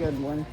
good one.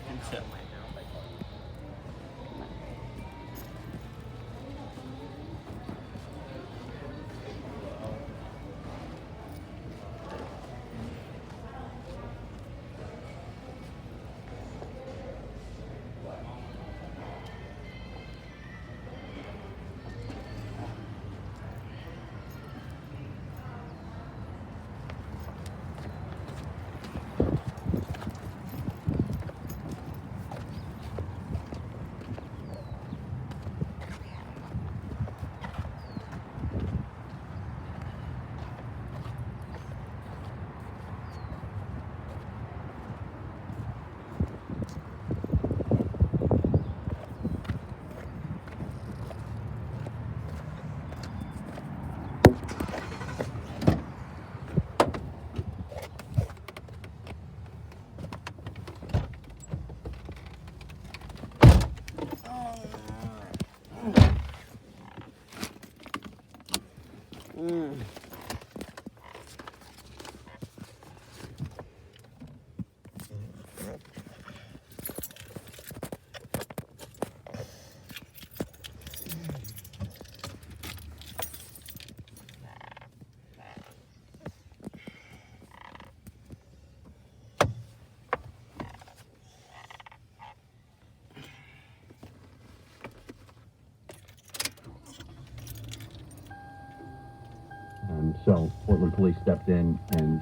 So Portland police stepped in and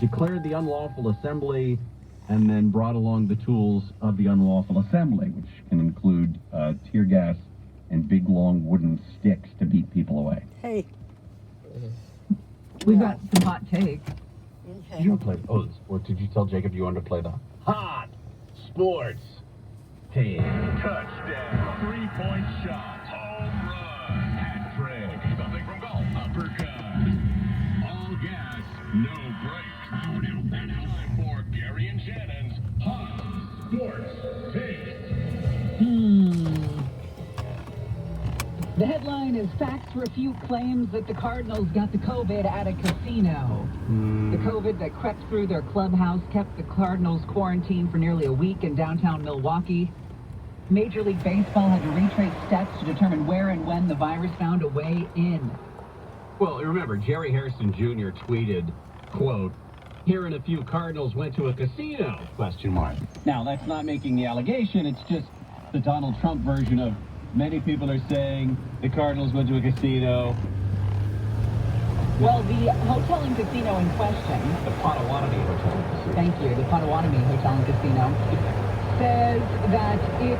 declared the unlawful assembly and then brought along the tools of the unlawful assembly, which can include tear gas and big, long wooden sticks to beat people away. Hey. We've got some hot take. Okay. You play the sports. Did you tell Jacob you wanted to play the hot sports take? Touchdown. 3-point shot. Home run. Hat trick. Something from golf. Uppercut. All gas. No brakes. Time for Gary and Shannon's Hot Sports Take. The headline is Facts Refute Claims that the Cardinals got the COVID at a casino. The COVID that crept through their clubhouse kept the Cardinals quarantined for nearly a week in downtown Milwaukee. Major League Baseball had to retrace steps to determine where and when the virus found a way in. Well, remember, Jerry Harrison Jr. tweeted, quote, "Hearing a few Cardinals went to a casino, question mark." Now, that's not making the allegation. It's just the Donald Trump version of many people are saying the Cardinals went to a casino. Well, the hotel and casino in question, The Potawatomi Hotel and Casino. thank you, the Potawatomi Hotel and Casino, says that it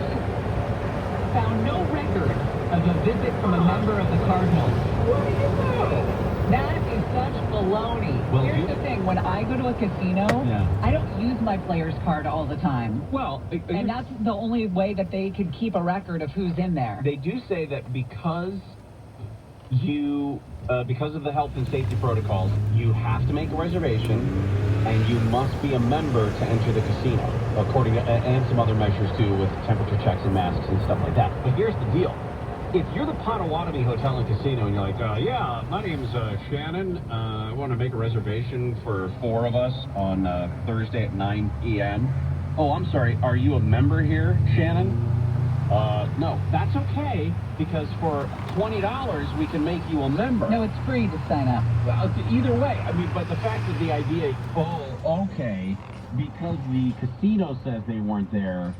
found no record of a visit from a member of the Cardinals. What do you know? That is such baloney. Well, Here's the thing, when I go to a casino, Yeah. I don't use my player's card all the time. Well, And that's the only way that they could keep a record of who's in there. they do say that because of the health and safety protocols, you have to make a reservation and you must be a member to enter the casino, according to, and some other measures too, with temperature checks and masks and stuff like that. But here's the deal. If you're the Potawatomi Hotel and Casino and you're like, yeah, my name's Shannon, I want to make a reservation for 4 of us on Thursday at 9 p.m. Oh, I'm sorry, are you a member here, Shannon? No, that's okay, because for $20 we can make you a member. No, it's free to sign up. Well, either way, I mean, but the fact that the idea, okay, because the casino says they weren't there.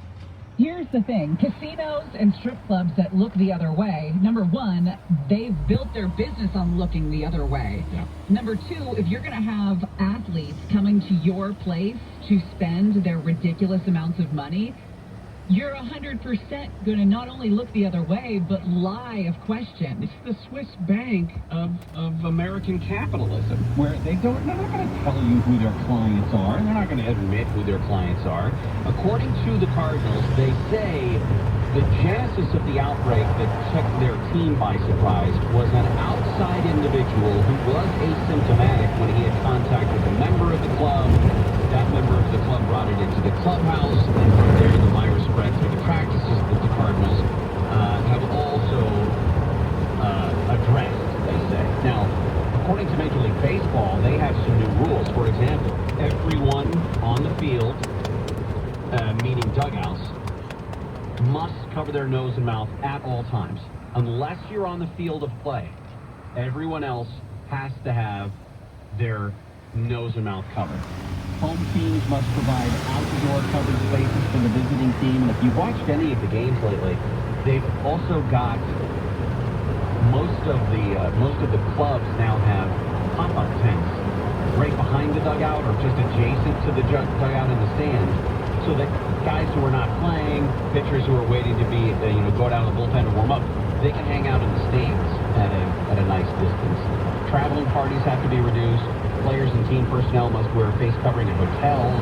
Here's the thing, casinos and strip clubs that look the other way, number one, they've built their business on looking the other way. Yeah. Number two, if you're going to have athletes coming to your place to spend their ridiculous amounts of money, you're 100% going to not only look the other way, but lie of question. It's the Swiss bank of American capitalism, where they're not going to tell you who their clients are. They're not going to admit who their clients are. According to the Cardinals, they say the genesis of the outbreak that took their team by surprise was an outside individual who was asymptomatic when he had contact with a member of the club. That member of the club brought it into the clubhouse, and from there the virus spread through the practices that the Cardinals have also addressed, they say. Now, according to Major League Baseball, they have some new rules. For example, everyone on the field meaning dugouts, must cover their nose and mouth at all times. Unless you're on the field of play, everyone else has to have their nose and mouth covered. Home teams must provide outdoor covered spaces for the visiting team. And if you've watched any of the games lately, they've also got most of the clubs now have pop-up tents right behind the dugout or just adjacent to the dugout in the stands, so that guys who are not playing, pitchers who are waiting to be go down to the bullpen to warm up, they can hang out in the stands at a nice distance. Traveling parties have to be reduced. Players and team personnel must wear face covering at hotels.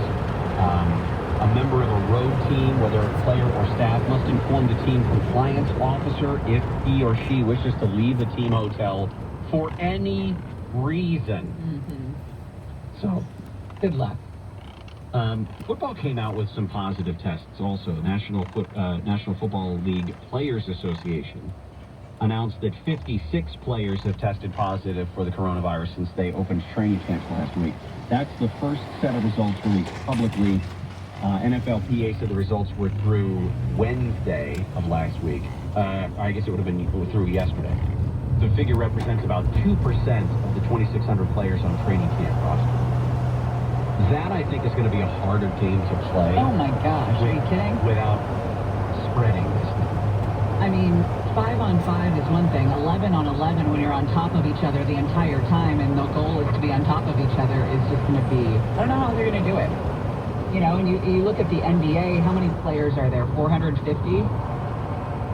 A member of a road team, whether a player or staff, must inform the team compliance officer if he or she wishes to leave the team hotel for any reason. Mm-hmm. So, Good luck. Football came out with some positive tests also. National Football League Players Association announced that 56 players have tested positive for the coronavirus since they opened training camps last week. That's the first set of results released publicly. NFLPA said the results were through Wednesday of last week. I guess it would have been through yesterday. The figure represents about 2% of the 2,600 players on training camp roster. That, I think, is going to be a harder game to play. Oh my gosh, are you kidding? Without spreading this thing. I mean, 5-on-5 is one thing. 11-on-11 when you're on top of each other the entire time, and the goal is to be on top of each other, is just going to be, I don't know how they're going to do it. And you look at the NBA, how many players are there? 450?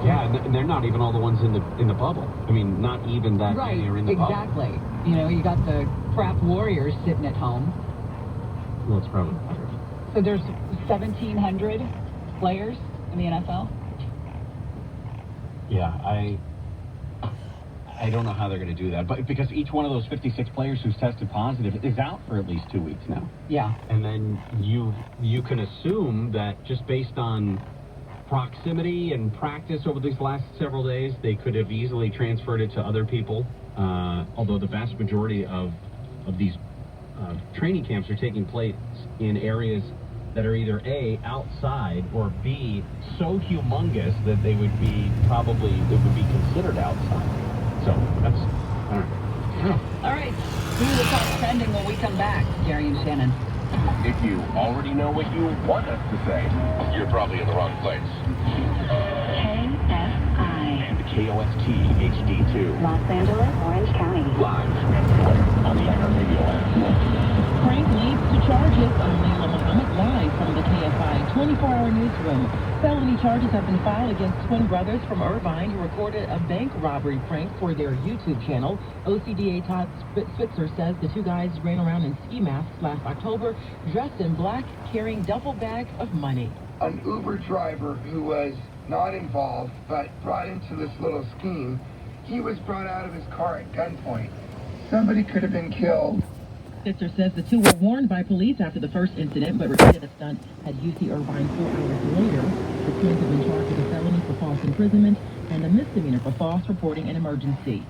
Yeah, and they're not even all the ones in the bubble. I mean, not even that many are in the bubble. Exactly. You got the crap Warriors sitting at home. Well, it's probably better. So there's 1,700 players in the NFL? Yeah, I don't know how they're going to do that, but because each one of those 56 players who's tested positive is out for at least 2 weeks now. Yeah. And then you can assume that just based on proximity and practice over these last several days, they could have easily transferred it to other people, although the vast majority of these training camps are taking place in areas that are either A, outside, or B, so humongous that they would be considered outside. So that's, I don't know. All right. We will talk trending when we come back, Gary and Shannon. If you already know what you want us to say, you're probably in the wrong place. KSI. And KOST HD2. Los Angeles, Orange County. Live on the iHeartRadio app. Prank leads to charges. I'm Layla Muhammad, live from the KFI 24-hour newsroom. Felony charges have been filed against twin brothers from Irvine who recorded a bank robbery prank for their YouTube channel. OCDA Todd Spitzer says the two guys ran around in ski masks last October, dressed in black, carrying duffel bags of money. An Uber driver who was not involved but brought into this little scheme, he was brought out of his car at gunpoint. Somebody could have been killed. Spitzer says the two were warned by police after the first incident, but repeated the stunt at UC Irvine 4 hours later. The twins have been charged with a felony for false imprisonment and a misdemeanor for false reporting an emergency.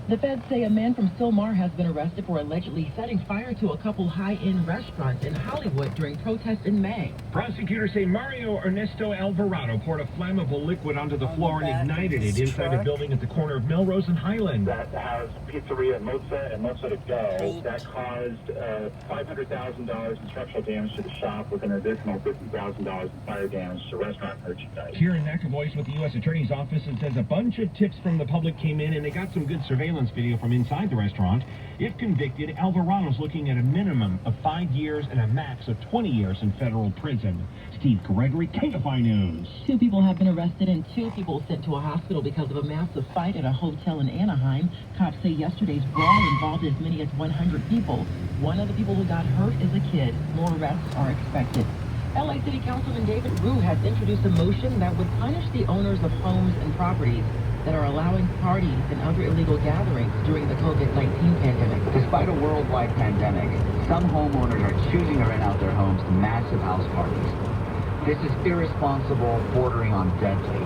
The feds say a man from Sylmar has been arrested for allegedly setting fire to a couple high-end restaurants in Hollywood during protests in May. Prosecutors say Mario Ernesto Alvarado poured a flammable liquid onto the floor and ignited it inside a building at the corner of Melrose and Highland. That has Pizzeria Mozza and Mozza to Go. That caused $500,000 in structural damage to the shop with an additional $50,000 in fire damage to restaurant merchandise. Here in Active Voice with the U.S. Attorney's Office, it says a bunch of tips from the public came in and they got some good surveillance video from inside the restaurant. If convicted, Alvarado's looking at a minimum of 5 years and a max of 20 years in federal prison. Steve Gregory, KFI News. 2 people have been arrested and 2 people sent to a hospital because of a massive fight at a hotel in Anaheim. Cops say yesterday's brawl involved as many as 100 people. One of the people who got hurt is a kid. More arrests are expected. LA City Councilman David Rue has introduced a motion that would punish the owners of homes and properties that are allowing parties and other illegal gatherings during the COVID-19 pandemic. Despite a worldwide pandemic, some homeowners are choosing to rent out their homes to massive house parties. This is irresponsible, bordering on deadly.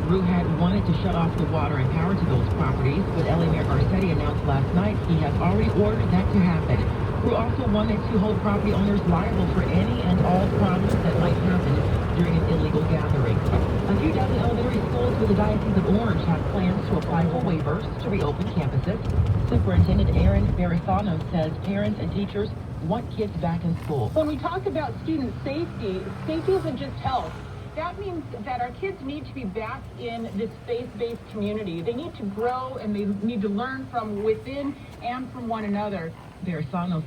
Rue had wanted to shut off the water and power to those properties, but LA Mayor Garcetti announced last night he has already ordered that to happen. Rue also wanted to hold property owners liable for any and all problems that might happen So the Diocese of Orange has plans to apply for waivers to reopen campuses. Superintendent Aaron Barisano says parents and teachers want kids back in school. When we talk about student safety, safety isn't just health. That means that our kids need to be back in this faith-based community. They need to grow and they need to learn from within and from one another. Barisano